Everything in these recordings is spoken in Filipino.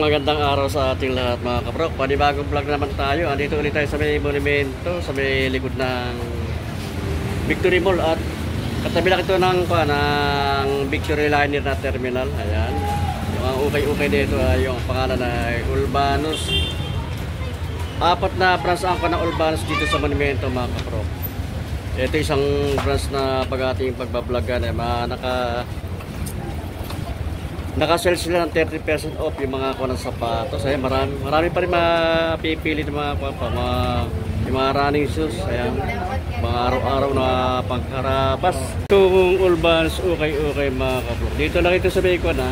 Magandang araw sa ating lahat mga kaprok. Panibagong vlog naman tayo. Andito ulit tayo sa may monumento, sa may likod ng Victory Mall. At katabi lang ito ng Victory Liner na terminal. Ayan. Yung ang ukay-ukay dito ay yung pangalan ay Ulbanos. Apat na branch ang ng Ulbanos dito sa monumento mga kaprok. Ito isang branch na pag ating pagbabloggan ay naka-sell sila ng 30% off yung mga kuha ng sapatos. Ayan, marami pa rin mapipili ng mga yung mga running shoes. Ayan, mga araw-araw na pangkarapas. Itong Ulbanos ukay-ukay mga kablog. Dito lang ito sa Bacon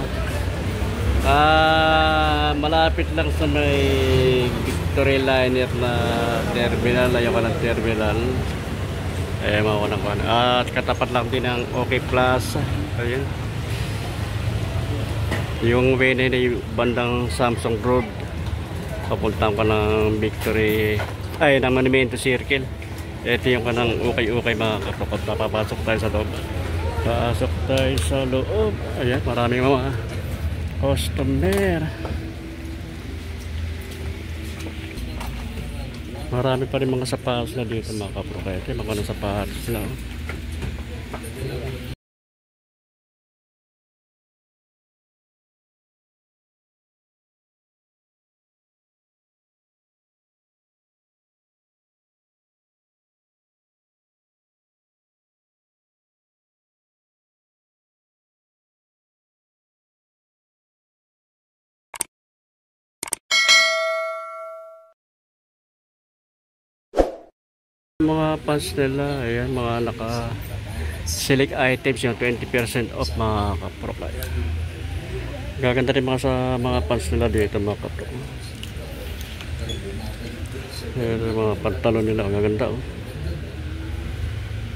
malapit lang sa may Victory Liner na terminal. Ayaw ka ng terminal. Ayan, mga kuha ng kuha. At katapat lang din ng OK Plaza. Ayan. Yung way na yung bandang Samsung Road papuntang ka ng Victory ng Monumento Circle. Ito yung kanang ukay-ukay mga kapapag. Papasok tayo sa loob. Pasok tayo sa loob. Ayan, maraming mga customer. Marami pa rin mga sapatos na dito mga kapapag. Ito yung mga sapatos na mga pants nila. Ayan, mga naka select items yung 20% off mga kapro. Gaganda rin sa mga pants nila dito mga kapro. Ayan, mga pantalon nila gaganda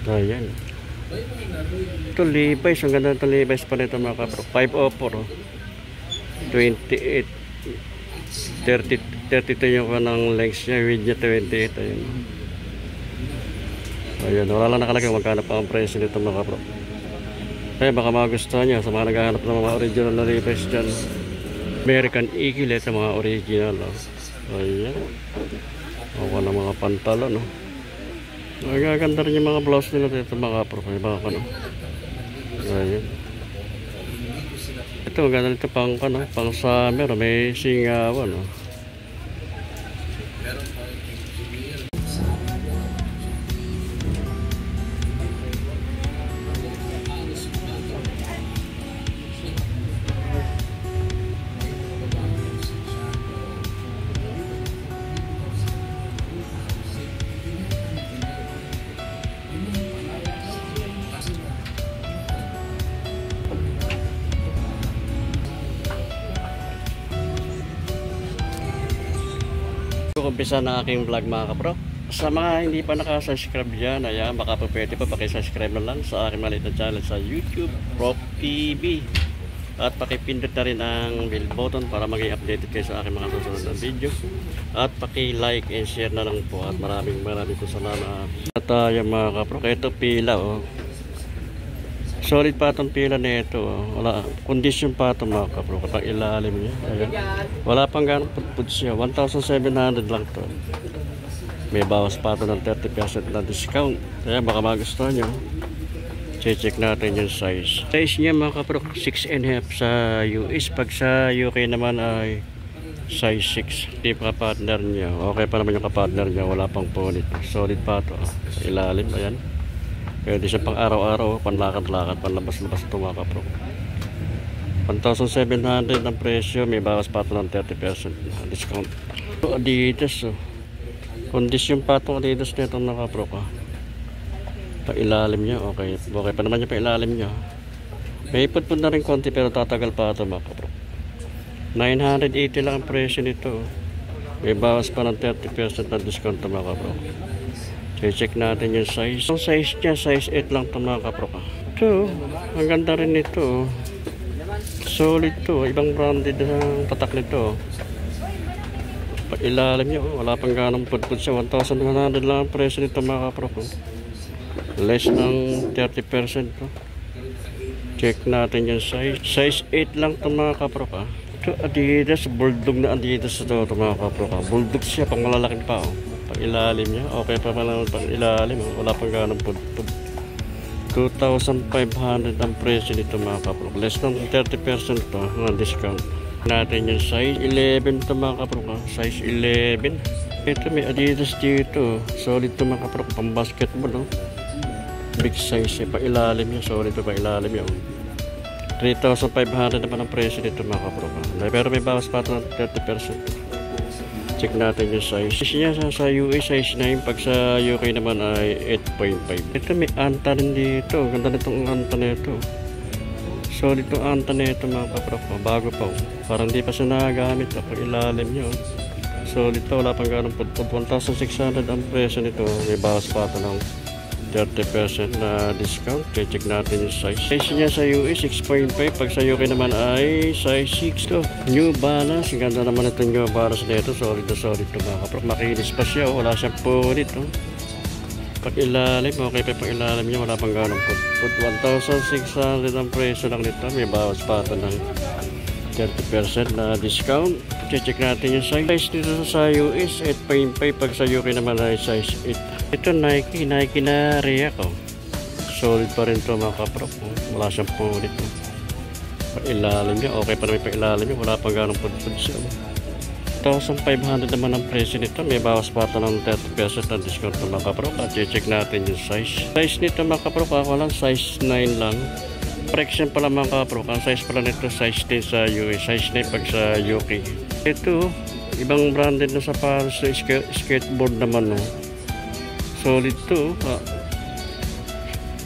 ayan. Ito Levi's, ang ganda ng Levi's pa nito mga kapro. 504 28 32 yung kanang length niya, width niya 28. Ayan, wala lang nakalagay magkano pa ang presyo nito mga kapro. Kaya baka magustuhan nyo sa mga naghahanap ng mga original na Levi's dyan. American Eagle, ito mga original. Ayan, ako na mga pantalon. Magaganda rin yung mga blouse nila dito mga kapro. Ayan, ito maganda nito pang summer. May singawan. Umpisa na aking vlog mga kapro. Sa mga hindi pa nakasubscribe dyan, ayan, baka po pwede po pakisubscribe na lang sa aking maliit na channel sa YouTube, Prof TV. At pakipindot na rin ang bell button para maging updated kayo sa aking mga susunod na video. At paki-like and share na lang po. At maraming po salamat. At yung mga kapro, ito pila solid pa itong pila na ito. Wala, condition pa ito mga kapro. Kapag ilalim niya, ayan. Wala pang ganong putput siya. 1,700 lang to. May bawas pa ito ng 30% na discount. Kaya baka magustuhan nyo, check natin yung size. Size niya mga kapro 6.5 sa US. Pag sa UK naman ay size 6. Hindi pa partner niya. Okay pa naman yung kapartner niya. Wala pang punit. Solid pa ito. Ilalim, ayan. Pwede siya pang araw-araw, panlakad-lakad, panlabas-labas ito mga kapro. 1,700 ang presyo, may bawas pa ito ng 30% discount. Adidas kondisyon pa ito Adidas nito mga kapro pa ilalim niya, okay pa naman yung pa ilalim niya. May ipot-put na rin konti pero tatagal pa ito mga kapro. 980 lang ang presyo nito, may bawas pa ng 30% na discount ito mga kapro. Check natin yung size. Ang size niya, size 8 lang ito mga kapro. Ito, ang ganda rin nito. Solid to. Ibang branded ang tatak nito. Pag ilalim niya, wala pang ganong putput siya. 1,100 lang ang presyo nito mga kapro. Less ng 30% to. Check natin yung size. Size 8 lang ito mga kapro. Ito Adidas, bulldog na Adidas ito mga kapro ka. Bulldog siya, pang malalaki pa oh. Pang ilalim niya, okay pa pala pang ilalim oh. Wala pang ganong pudpud. 2,500 ang presyo nito mga kapro. Less than 30% to ng discount. Natin yung size 11 to mga kapro ka. Size 11. Ito may Adidas dito. Solid to mga kapro, pang basketball oh. Big size eh, pa ilalim niya. Solid to pa ilalim niya oh. 3,500 naman ang presyo nito mga kapro ka. Pero may bawas pa ito ng 30%. Check natin yung size. Size niya sa US size 9. Pag sa UK naman ay 8.5. Ito may anta rin dito. Ganda nitong anta nito. Solid itong anta nito mga kapro ko. Bago pa oh. Parang di pa siya nagagamit. Pag ilalim niyo. Solid pa. Wala pang ganong pudpud. 1,600 ang presyo nito. May bawas pa ito ng 30% na discount. Kaya check natin yung size. Size niya sa US 6.5. Pag sa UK naman ay size 6 to. New Balance. Ganda naman itong New Balance dito. Solid na solid to mga kapro. Makinis pa siya. Wala siyang punit. Pag ilalim. Okay pa pag ilalim niya. Wala pang ganong pudpud. 1,600 ang presyo lang nito. May bawas pa ito ng 30% na discount. Check natin yung size. Size dito sa US 8.5. Pag sa UK naman ay size 8. Ito Nike na React oh. Solid pa rin to mga kapro. Wala siyang punit oh. Pailalim niya, okay pa naman pailalim niya. Wala pang ganong pudpud siya oh. 1,500 naman ang presyo nito. May bawas pa ito ng 30% na discount to mga kapro. At check natin yung size. Size nito mga kapro, ako lang size 9 lang. Correction pala mga kapro. Ang size pala nito size 10 sa US, size 9 pag sa UK. Ito ibang branded na sapatos sa skateboard naman oh. Solid to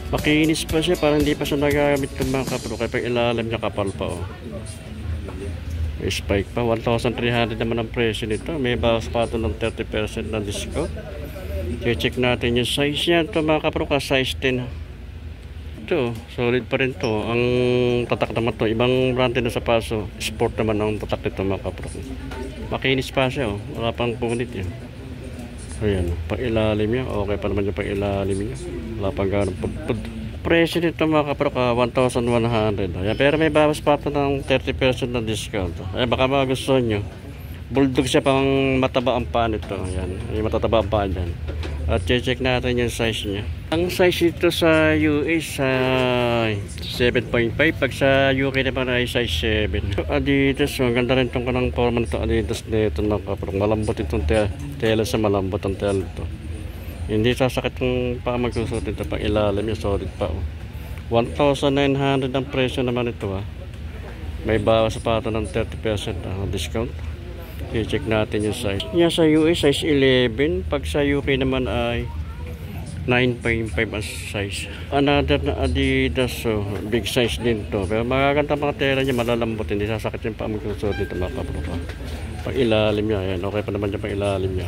makinis pa siya, parang hindi pa siya nagagamit ng mga kapro. Kaya pag ilalim niya kapal pa oh. May spike pa. 1,300 naman ang presyo nito. May bawas pa ito ng 30% na discount. Check natin yung size niya. Ito mga kapro ka size 10. Ito solid pa rin to. Ang tatak naman to, ibang branded na sapatos sport naman ang tatak nito mga kapro. Makinis pa siya oh. Wala pang punit yun. Ayan, pag ilalim niya, okay pa naman yung pag ilalim niya. Wala pang ganong pudpud. Presyo nito mga kapro ka, 1,100. Ayan, pero may bawas pa ito ng 30% na discount. Ayan, baka magustuhan nyo. Bulldog siya pang mataba ang paa nito. Ayan, yung matataba ang paa dyan. At check natin yung size niya. Ang size nito sa US ay 7.5. Pag sa UK naman ay size 7. Adidas, ang ganda rin itong kanang forma nito Adidas nito mga kapro. Malambot itong tela sa malambot ang tela ito. Hindi sasakit yung paa magsusot nito pang ilalim yung solid pa oh. 1,900 ang presyo naman ito ah. May bawas pa ito ng 30% discount. I-check natin yung size niya sa US size 11. Pag sa UK naman ay 9.5 ang size. Another na Adidas so big size din to. Pero magaganda mga tela niya, malalambot, hindi sasakit yung paa magsusot nito mga kapro. Pag ilalim niya, ayan, okay pa naman yung pag ilalim niya.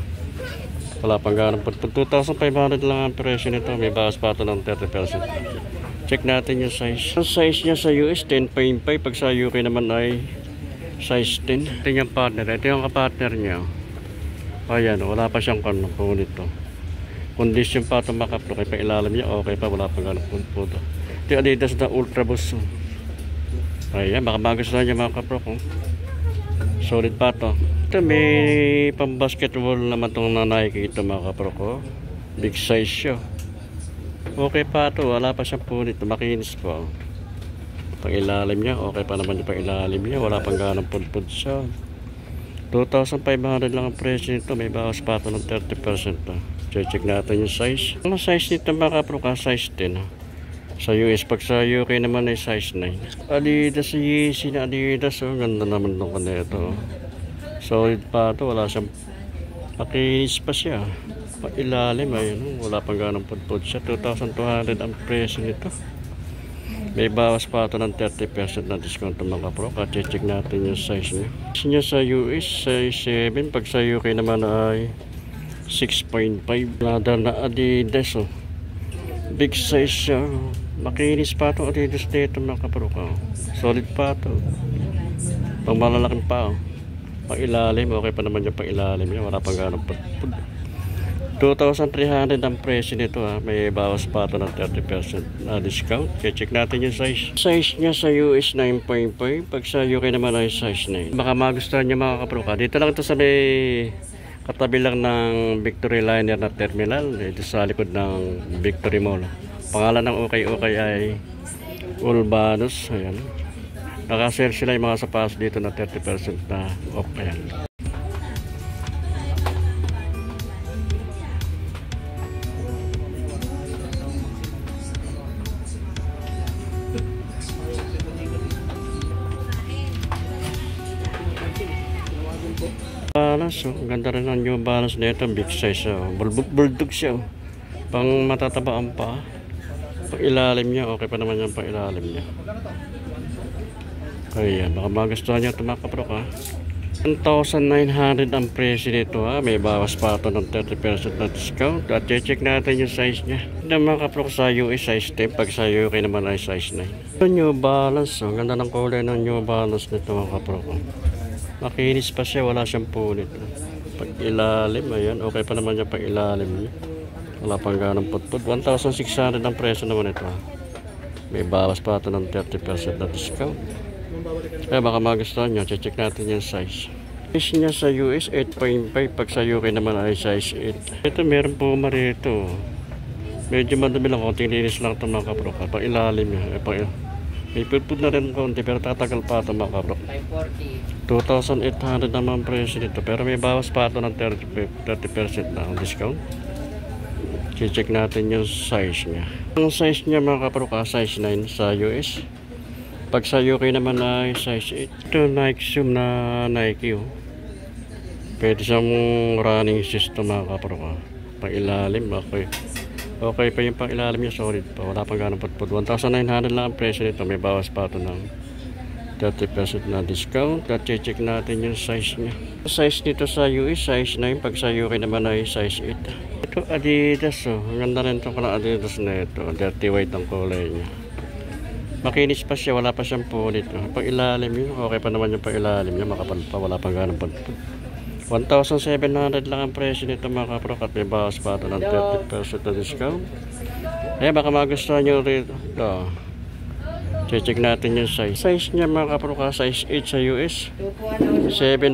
Wala pang ganang pudpud. 2,500 lang ang presyo nito. May bawas pa ito ng 30%. Check natin yung size. Ang size niya sa US 10.5. Pag sa UK naman ay size 10. Ito yung partner. Ito yung kapartner niya. Ayan, wala pa siyang punit to. Condition pa ito makapro. Kaya pa ilalim niya, okay pa. Wala pa ganang pudpud. Ito yung Adidas na Ultra Boost. Ayan, baka magustuhan niya mga kapro. Solid pa ito. Ito may pang basketball naman itong Nike ito mga kapro ko. Big size siya. Okay pa ito. Wala pa siyang punit. Makinis pa. Pang ilalim niya. Okay pa naman yung pang ilalim niya. Wala pang ganang pudpud siya. 2,500 lang ang presyo nito. May bawas pa ito ng 30%. Check natin yung size. Ang size nito mga kapro ka size 10. Sa US. Pag sa UK naman ay size 9. Adidas Yeezy na Adidas. Oh. Ganda naman itong kanito. Solid pa ito. Wala siyang makinis pa siya. Pag ilalim ayun. Wala pang ganang pudpud siya. 2,200 ang presyo nito. May bawas pa ito ng 30% na discount mga kapro. Check natin yung size niya. Size niya sa US size 7. Pag sa UK naman ay 6.5. Leather na Adidas. Oh. Big size siya. Makinis pa ito Adidas dito mga kapro. Solid pa ito. Pang malalaking pa. Pang ilalim. Okay pa naman yung pang ilalim niya. Wala pang ganang pudpud. 2,300 ang presyo nito ha. May bawas pa ito ng 30% na discount. Check natin yung size. Size niya sa US 9.5. Pag sa UK naman ay size 9. Baka magustuhan niyo mga kapro ka. Dito lang ito sa may katabi lang ng Victory Liner na terminal. Dito sa likod ng Victory Mall. Pangalan ng okay ay Ulbanus. Ayan. Nakasale sila yung mga sapatos dito na 30% na off. Ayan. Balance, oh. Ganda rin ang New Balance nito, big size, oh. Bulldog siya, oh. Pang matataba ang pa. Pang ilalim niya, okay pa naman yung pang ilalim niya. Kaya baka magustuhan niya ito mga kapro ka. 1,900 ang presyo nito ha. May bawas pa ito ng 30% na discount. At check natin yung size niya. Ito mga kapro sa US size 10. Pag sa UK naman ay size 9. Ito New Balance, oh. Ganda ng kulay ng New Balance nito mga kapro ka. Makinis pa siya, wala siyang punit. Pag ilalim, ayan, okay pa naman yung pag ilalim niya. Wala pang ganang putput. 1,600 ang presyo naman ito. May bawas pa ito ng 30% na discount. Kaya baka magustuhan nyo, check natin yung size. Size niya sa US 8.5, pag sa UK naman ay size 8. Ito meron po marito. Medyo madumi lang, konting linis lang ito mga kapro. Pag ilalim niya, may putput na rin konti pero tatagal pa ito mga kapro. 2,800 naman presyo nito pero may bawas pa ito ng 30% na discount. Check natin yung size niya. Ang size niya mga kapro size 9 sa US. Pag sa UK naman ay size 8. Ito Nike Zoom na Nike, oh. Pwede siyang running system mga kapro pang ilalim, okay pa yung pang ilalim niya, solid pa, wala pang ganang putput. 1,900 lang ang presyo nito, may bawas pa ito ng 30% na discount. At check natin yung size niya. Size nito sa US size 9, pag sa UK naman ay size 8. Ito Adidas, oh. Ang ganda rin ito pala Adidas na ito. Dirty white ang kulay niya. Makinis pa siya, wala pa siyang punit, oh. Pag ilalim yun, okay pa naman yung pag ilalim niya, makapal pa, wala pang ganang putput. 1,700 lang ang presyo nito mga kapro at may bawas pa ito ng 30% na discount. Baka magustuhan nyo rito. Check natin yung size. Size niya mga kapro size 8 sa US. 7.5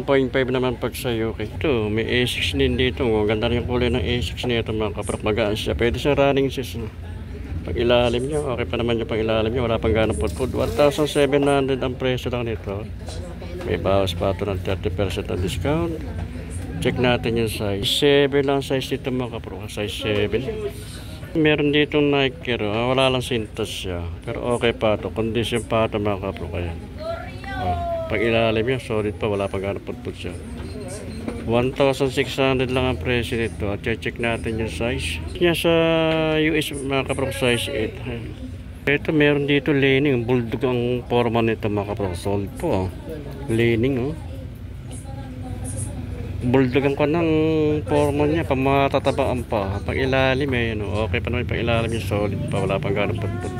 naman pag sa UK. Ito, may A6 din dito. Ganda rin yung kulay ng A6 nito mga kapro. Magaan siya. Pwede siya running sis. Pag ilalim niya, okay pa naman yung pag ilalim niya. Wala pang ganang putput. 1,700 ang presyo lang nito. May bawas pa ito ng 30% na discount. Check natin yung size. 7 lang size dito mga kapro. Size 7. Meron dito Nike, wala lang sintas siya. Pero okay pa ito. Condition pa ito mga kapro kaya. Pag ilalim niya, solid pa. Wala pang ganang putput siya. 1,600 lang ang presyo nito. At check natin yung size. Niya sa US mga kapro size 8. Ito meron dito leaning. Bulldog ang forma nito mga kapro. Solid po. Leaning, oh. Bulldog ang kanang forma niya, pamatataba ang pa. Pag ilalim no? Okay pa naman pag ilalim yung solid pa, wala pang ganang putput.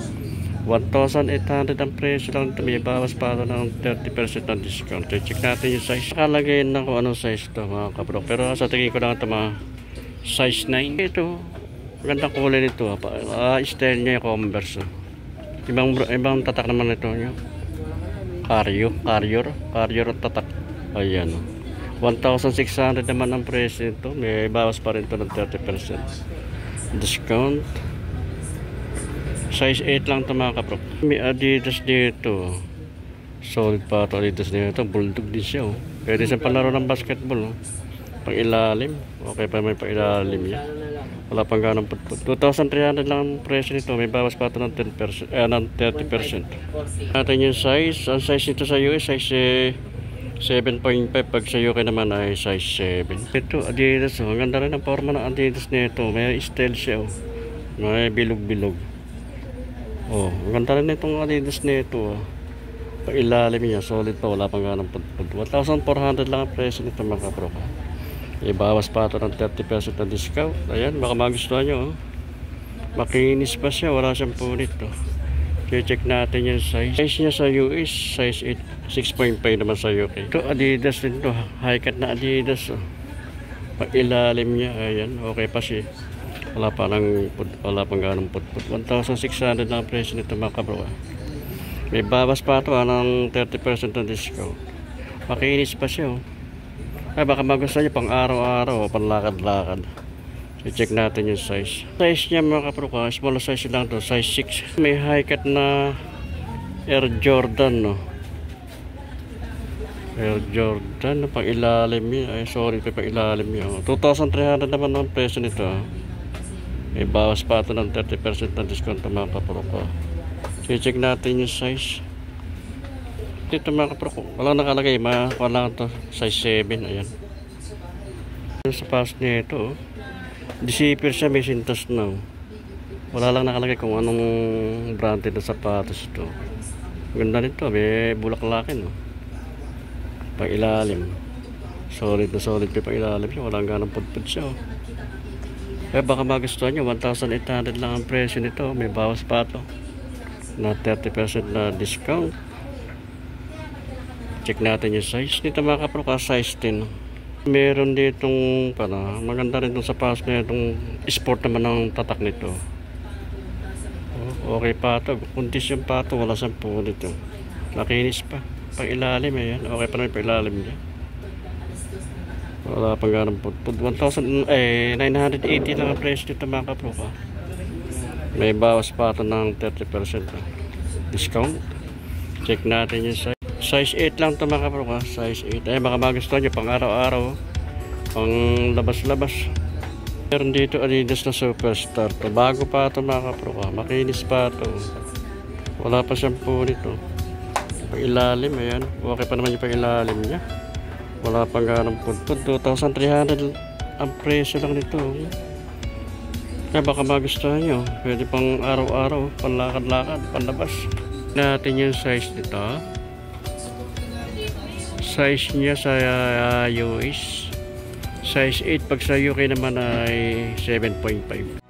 1,800 ang presyo lang ito, may bawas pa ng 30% ng discount. Check natin yung size. Nakalagay na kung anong size ito mga kapro, pero sa tingin ko lang ito mga size 9. Ito, gandang kulay nito. Style niya yung Converse. Ibang tatak naman ito niya. Carrier ang tatak. Ayan. 1,600 naman ang presyo nito. May bawas pa rin ito ng 30% discount. Size 8 lang ito mga kapro. May Adidas dito. Solid pa ito Adidas dito. Bulldog din siya, oh. Pwede siyang palaro ng basketball, oh. Pang ilalim, okay pa may pang ilalim niya. Wala pang ganang putput. 2,300 lang ang presyo nito. May bawas pa ito ng 10%, ng 30%. Natin yung size. Ang size nito sa US size 7.5, pag sa UK naman ay size 7. Ito Adidas, oh. Ang ganda rin ang forma ng Adidas nito. May style siya, oh. May bilog-bilog. Oh, ang ganda rin itong Adidas nito, oh. Pag ilalim niya, solid pa, wala pang ganang putput. 1,400 lang ang presyo nito mga kapro. Ibawas pa ito ng 30% na discount. Ayan, baka magustuhan nyo, oh. Makinis pa siya, wala siyang punit, oh. Check natin yung size. Size niya sa US, size 8, 6.5 naman sa UK. Ito Adidas din to, high cut na Adidas, oh. Pag ilalim niya, ayan, okay pa siya. Wala pang ganong putput. 1,600 na ang presyo nito mga kabro. May bawas pa ito ng 30% na discount. Makinis pa siya. Ay baka magustuhan niyo pang araw-araw o pang lakad-lakad. I-check natin yung size. Size niya mga kabro, small size lang to, size 6. May high cut na Air Jordan, no? Air Jordan, pang ilalim niya. Ay sorry, pang ilalim niya. 2,300 naman ang presyo nito. May bawas pa ito ng 30% na discount mga kapro ko. I-check natin yung size. Dito mga kapro ko, walang nakalagay, wala ito, size 7, ayan. Sa pass niya ito, deceiver siya, may sintas na. Wala lang nakalagay kung anong branded na sapatos ito. Ganda nito, may bulaklakin, no? Pang ilalim. Solid na solid pa pang ilalim siya, walang ganang pudpud siya, oh. Eh baka magustuhan nyo, 1,800 lang ang presyo nito. May bawas pa ito na 30% na discount. Check natin yung size nito mga kapro, size 10. Meron ditong maganda rin itong sapatos na itong sport naman ng tatak nito. Okay pa ito, kondisyon pa ito, wala sampu nito. Nakinis pa, pang ilalim, ayan. Okay pa naman pang ilalim niya. Wala pang ganang putpud. 980 lang ang presyo dito mga kapro ka. May bawas pa ito ng 30% discount. Check natin yung size. Size 8 lang ito mga kapro ka. Size 8. Ay baka magustuhan nyo pang araw-araw, pang labas-labas. Meron dito Adidas na Superstar to. Bago pa ito mga kapro ka. Makinis pa ito. Wala pa siyang po nito. Pang ilalim, ayan. Okay pa naman yung pang ilalim niya. Wala pang ganang pudpud. 2,300 ang presyo lang nito. Kaya baka magustuhan nyo. Pwede pang araw-araw, panlakad-lakad, panlabas. Natin yung size nito. Size niya sa US size 8. Pag sa UK naman ay 7.5.